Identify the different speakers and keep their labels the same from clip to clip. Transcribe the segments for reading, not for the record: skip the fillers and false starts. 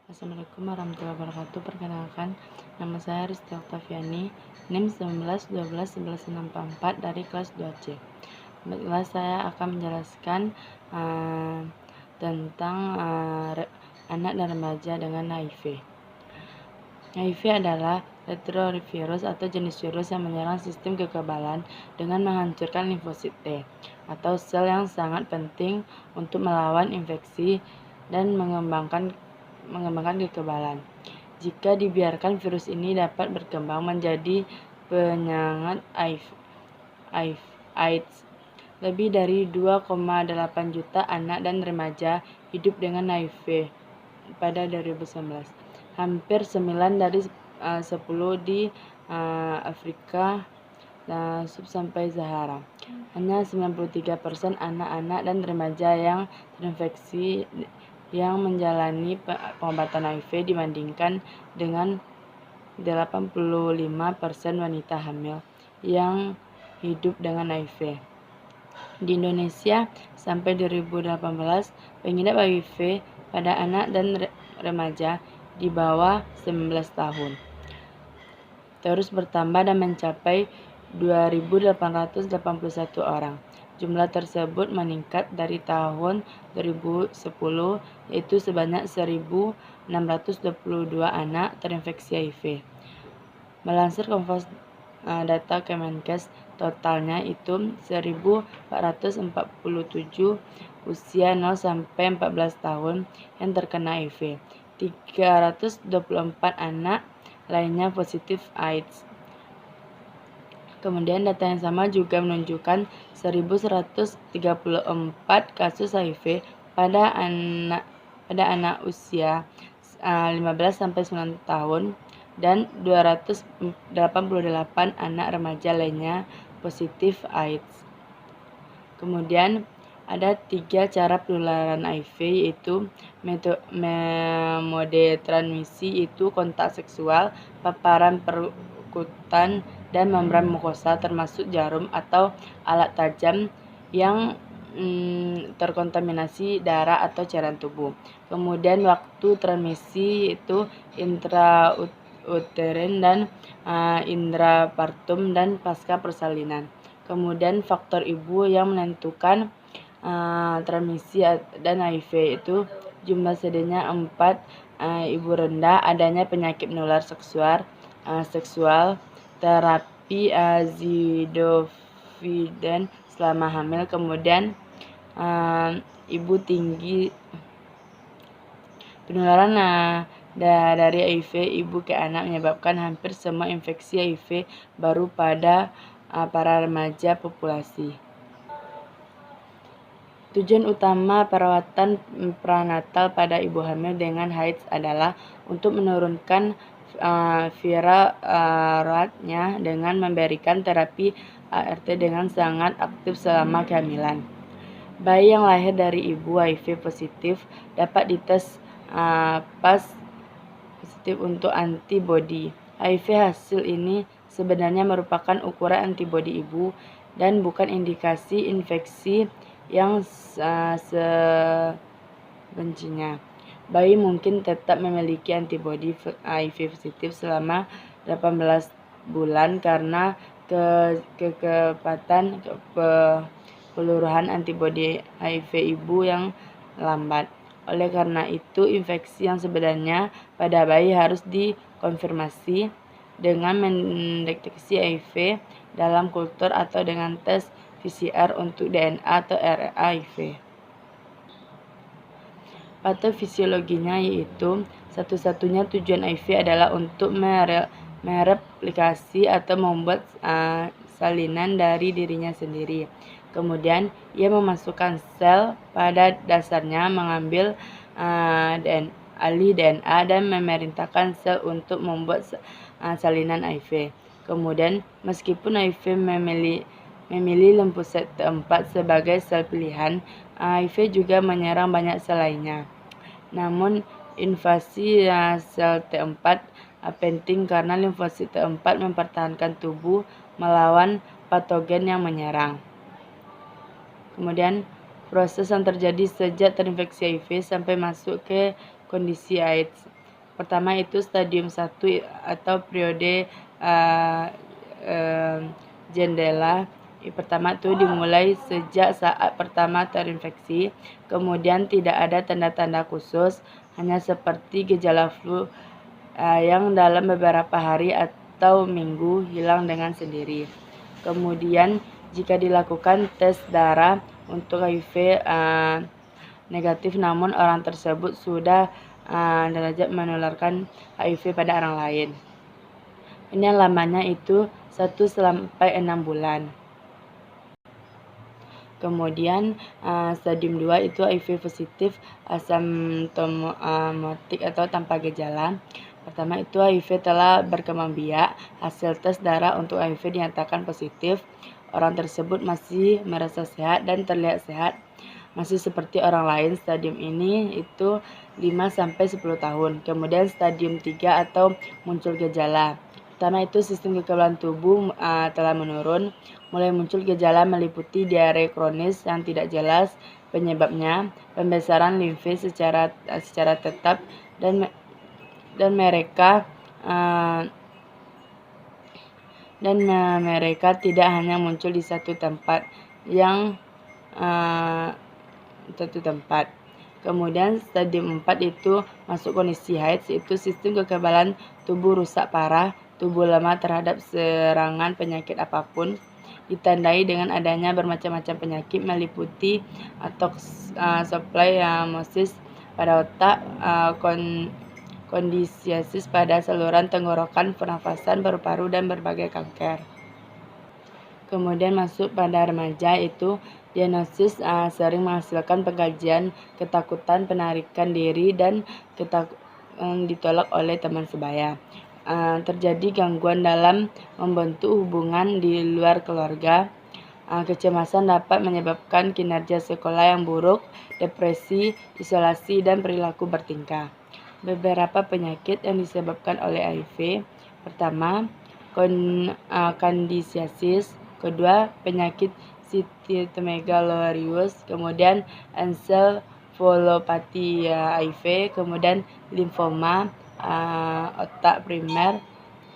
Speaker 1: Assalamualaikum warahmatullahi wabarakatuh. Perkenalkan, nama saya Risti Oktaviani, NIM 19 12 11 644 dari kelas 2C. Baiklah, saya akan menjelaskan tentang anak dan remaja dengan HIV. HIV adalah retrovirus atau jenis virus yang menyerang sistem kekebalan dengan menghancurkan limfosit T atau sel yang sangat penting untuk melawan infeksi dan mengembangkan kekebalan. Jika dibiarkan, virus ini dapat berkembang menjadi penyakit AIDS. Lebih dari 2,8 juta anak dan remaja hidup dengan HIV pada 2019. Hampir 9 dari 10 di Afrika sub-Saharan Sahara. Hanya 93% anak-anak dan remaja yang terinfeksi yang menjalani pengobatan HIV dibandingkan dengan 85% wanita hamil yang hidup dengan HIV. Di Indonesia, sampai 2018, pengidap HIV pada anak dan remaja di bawah 19 tahun terus bertambah dan mencapai 2.881 orang. Jumlah tersebut meningkat dari tahun 2010, yaitu sebanyak 1.622 anak terinfeksi HIV. Melansir Kompas data Kemenkes, totalnya itu 1.447 usia 0 sampai 14 tahun yang terkena HIV. 324 anak lainnya positif AIDS. Kemudian data yang sama juga menunjukkan 1.134 kasus HIV pada anak usia 15 sampai 9 tahun dan 288 anak remaja lainnya positif AIDS. Kemudian ada 3 cara penularan HIV, yaitu mode transmisi, yaitu kontak seksual, paparan perkutan, dan membran mukosa termasuk jarum atau alat tajam yang terkontaminasi darah atau cairan tubuh. Kemudian waktu transmisi itu intrauterin dan intrapartum dan pasca persalinan. Kemudian faktor ibu yang menentukan transmisi dan HIV itu jumlah CD-nya 4, ibu rendah, adanya penyakit menular seksual, terapi zidovudin selama hamil, kemudian ibu tinggi. Penularan dari HIV ibu ke anak menyebabkan hampir semua infeksi HIV baru pada para remaja populasi. Tujuan utama perawatan prenatal pada ibu hamil dengan AIDS adalah untuk menurunkan viral loadnya dengan memberikan terapi ART dengan sangat aktif selama kehamilan. Bayi yang lahir dari ibu HIV positif dapat dites pas positif untuk antibodi HIV. Hasil ini sebenarnya merupakan ukuran antibodi ibu dan bukan indikasi infeksi yang sebenarnya. Bayi mungkin tetap memiliki antibodi HIV positif selama 18 bulan karena kecepatan peluruhan antibodi HIV ibu yang lambat. Oleh karena itu, infeksi yang sebenarnya pada bayi harus dikonfirmasi dengan mendeteksi HIV dalam kultur atau dengan tes PCR untuk DNA atau RNA HIV. Patofisiologinya yaitu satu-satunya tujuan HIV adalah untuk mereplikasi atau membuat salinan dari dirinya sendiri. Kemudian ia memasukkan sel pada dasarnya, mengambil alih DNA dan memerintahkan sel untuk membuat salinan HIV. Kemudian meskipun HIV memilih limfosit T4 sebagai sel pilihan, HIV juga menyerang banyak sel lainnya. Namun invasi sel T4 penting karena limfosit T4 mempertahankan tubuh melawan patogen yang menyerang. Kemudian proses yang terjadi sejak terinfeksi HIV sampai masuk ke kondisi AIDS. Pertama itu stadium 1 atau periode uh, jendela. Pertama itu dimulai sejak saat pertama terinfeksi, kemudian tidak ada tanda-tanda khusus, hanya seperti gejala flu yang dalam beberapa hari atau minggu hilang dengan sendiri. Kemudian jika dilakukan tes darah untuk HIV negatif namun orang tersebut sudah derajat menularkan HIV pada orang lain. Ini lamanya itu 1 sampai 6 bulan. Kemudian stadium 2 itu HIV positif asymptomatik atau tanpa gejala. Pertama itu HIV telah berkembang biak, hasil tes darah untuk HIV dinyatakan positif. Orang tersebut masih merasa sehat dan terlihat sehat, masih seperti orang lain. Stadium ini itu 5 sampai 10 tahun. Kemudian stadium 3 atau muncul gejala. Pertama itu sistem kekebalan tubuh telah menurun, mulai muncul gejala meliputi diare kronis yang tidak jelas penyebabnya, pembesaran limfis secara tetap dan mereka tidak hanya muncul di satu tempat. Kemudian stadium 4 itu masuk kondisi AIDS, yaitu sistem kekebalan tubuh rusak parah, tubuh lemah terhadap serangan penyakit apapun, ditandai dengan adanya bermacam-macam penyakit meliputi toxoplasmosis pada otak, kondisiasis pada saluran tenggorokan, pernafasan, paru-paru, dan berbagai kanker. Kemudian masuk pada remaja itu diagnosis sering menghasilkan pengkajian, ketakutan, penarikan diri, dan ditolak oleh teman sebaya. Terjadi gangguan dalam membentuk hubungan di luar keluarga. Kecemasan dapat menyebabkan kinerja sekolah yang buruk, depresi, isolasi, dan perilaku bertingkah. Beberapa penyakit yang disebabkan oleh HIV. Pertama, kandisiasis. Kedua, penyakit cytomegalovirus. Kemudian encephalopati HIV. Kemudian limfoma otak primer.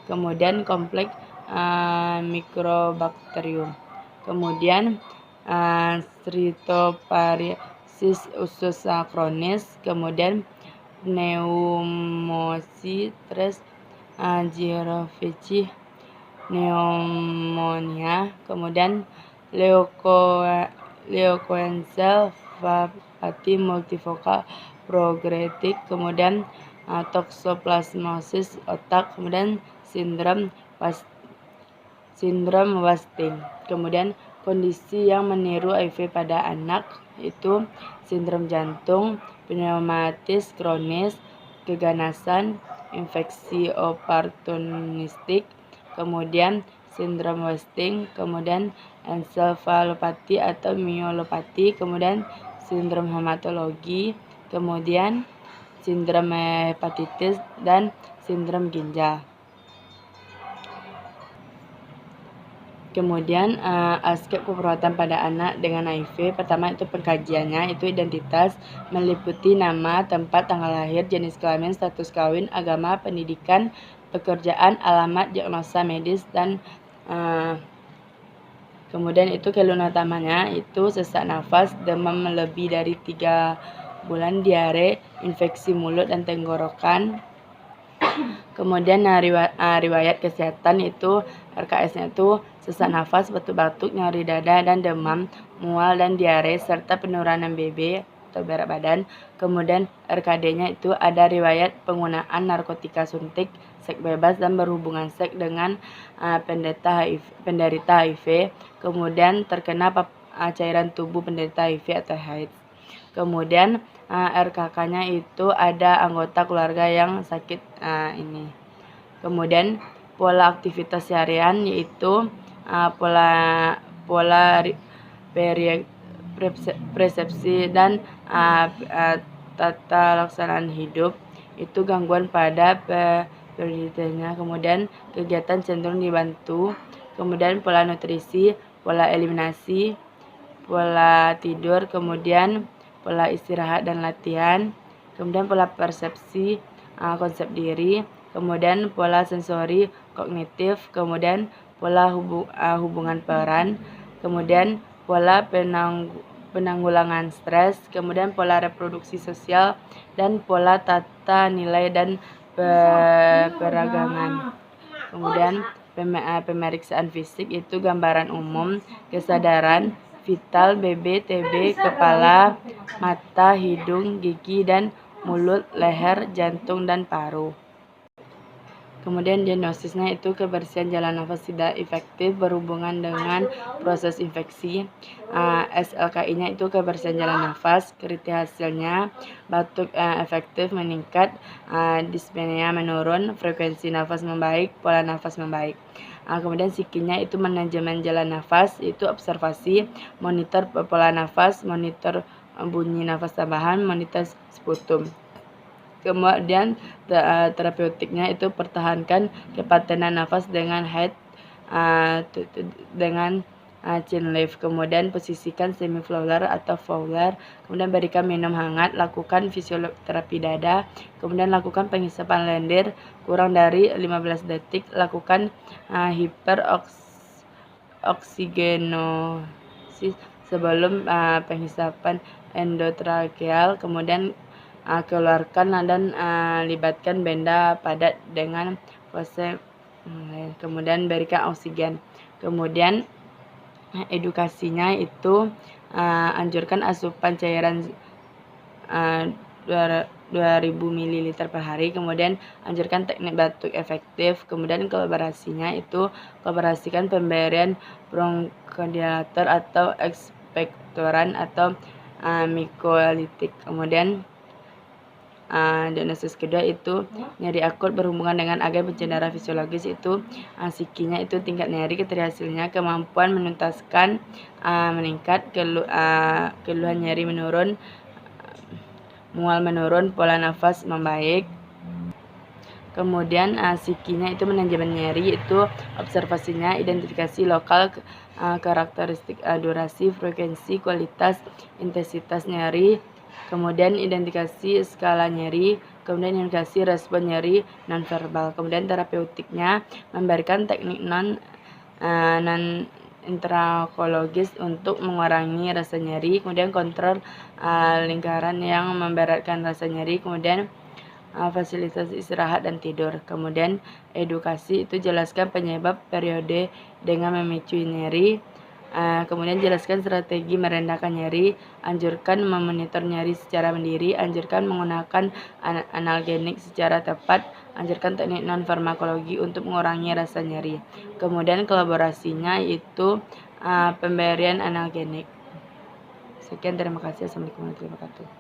Speaker 1: Kemudian kompleks mikrobakterium. Kemudian streptoparesis usus kronis. Kemudian pneumosis, girovici, pneumonia, kemudian leukoencephalopati multifocal progresif, kemudian toxoplasmosis otak, kemudian sindrom wasting. Kemudian kondisi yang meniru HIV pada anak itu sindrom jantung, pneumatis kronis, keganasan, infeksi oportunistik, kemudian sindrom wasting, kemudian encephalopati atau myelopati, kemudian sindrom hematologi, kemudian sindrom hepatitis, dan sindrom ginjal. Kemudian aspek perawatan pada anak dengan HIV. Pertama itu pengkajiannya, itu identitas, meliputi nama, tempat, tanggal lahir, jenis kelamin, status kawin, agama, pendidikan, pekerjaan, alamat, diagnosa medis, dan kemudian itu keluhan utamanya itu sesak nafas, demam lebih dari 3 bulan, diare, infeksi mulut dan tenggorokan. Kemudian riwayat kesehatan itu RKS-nya itu sesak nafas, batuk-batuk, nyeri dada dan demam, mual dan diare, serta penurunan BB atau berat badan. Kemudian RKD-nya itu ada riwayat penggunaan narkotika suntik, seks bebas, dan berhubungan seks dengan penderita HIV. Kemudian terkena cairan tubuh penderita HIV atau AIDS. Kemudian RKK-nya itu ada anggota keluarga yang sakit ini. Kemudian pola aktivitas harian yaitu pola persepsi dan tata laksanaan hidup itu gangguan pada prioritasnya. Kemudian kegiatan cenderung dibantu. Kemudian pola nutrisi, pola eliminasi, pola tidur, kemudian pola istirahat dan latihan, kemudian pola persepsi, konsep diri, kemudian pola sensori kognitif, kemudian pola hubungan peran, kemudian pola penanggulangan stres, kemudian pola reproduksi sosial, dan pola tata nilai dan peragangan. Kemudian pemeriksaan fisik itu gambaran umum, kesadaran vital, BB, TB, kepala, mata, hidung, gigi, dan mulut, leher, jantung, dan paru. Kemudian diagnosisnya itu kebersihan jalan nafas tidak efektif berhubungan dengan proses infeksi. SLKI-nya itu kebersihan jalan nafas. Kriteria hasilnya batuk efektif meningkat, dyspnea menurun, frekuensi nafas membaik, pola nafas membaik. Kemudian psikinya itu manajemen jalan nafas, itu observasi, monitor pola nafas, monitor bunyi nafas tambahan, monitor sputum. Kemudian terapeutiknya itu pertahankan kepatenan nafas dengan head dengan chin lift. Kemudian posisikan semi fowler atau fowler. Kemudian berikan minum hangat, lakukan fisioterapi dada. Kemudian lakukan penghisapan lendir kurang dari 15 detik. Lakukan hiperoxigenosis sebelum penghisapan endotrakeal. Kemudian keluarkan dan libatkan benda padat dengan pose. Kemudian berikan oksigen. Kemudian edukasinya itu anjurkan asupan cairan 2000 ml per hari. Kemudian anjurkan teknik batuk efektif. Kemudian kolaborasinya itu kolaborasikan pemberian bronchodilator atau ekspektoran atau mikolitik. Kemudian diagnosis kedua itu nyeri akut berhubungan dengan agen pencendera fisiologis, itu psikinya itu tingkat nyeri, kriteria hasilnya kemampuan menuntaskan meningkat, keluhan nyeri menurun, mual menurun, pola nafas membaik. Kemudian psikinya itu manajemen nyeri, itu observasinya identifikasi lokal, karakteristik durasi, frekuensi, kualitas, intensitas nyeri. Kemudian identifikasi skala nyeri, kemudian identifikasi respon nyeri nonverbal. Kemudian terapeutiknya memberikan teknik non intrakologis untuk mengurangi rasa nyeri, kemudian kontrol lingkaran yang memberatkan rasa nyeri, kemudian fasilitas istirahat dan tidur. Kemudian edukasi itu jelaskan penyebab periode dengan memicu nyeri. Kemudian jelaskan strategi merendahkan nyeri, anjurkan memonitor nyeri secara mandiri, anjurkan menggunakan analgenik secara tepat, anjurkan teknik non farmakologi untuk mengurangi rasa nyeri. Kemudian kolaborasinya itu pemberian analgenik. Sekian, terima kasih. Assalamualaikum warahmatullahi wabarakatuh.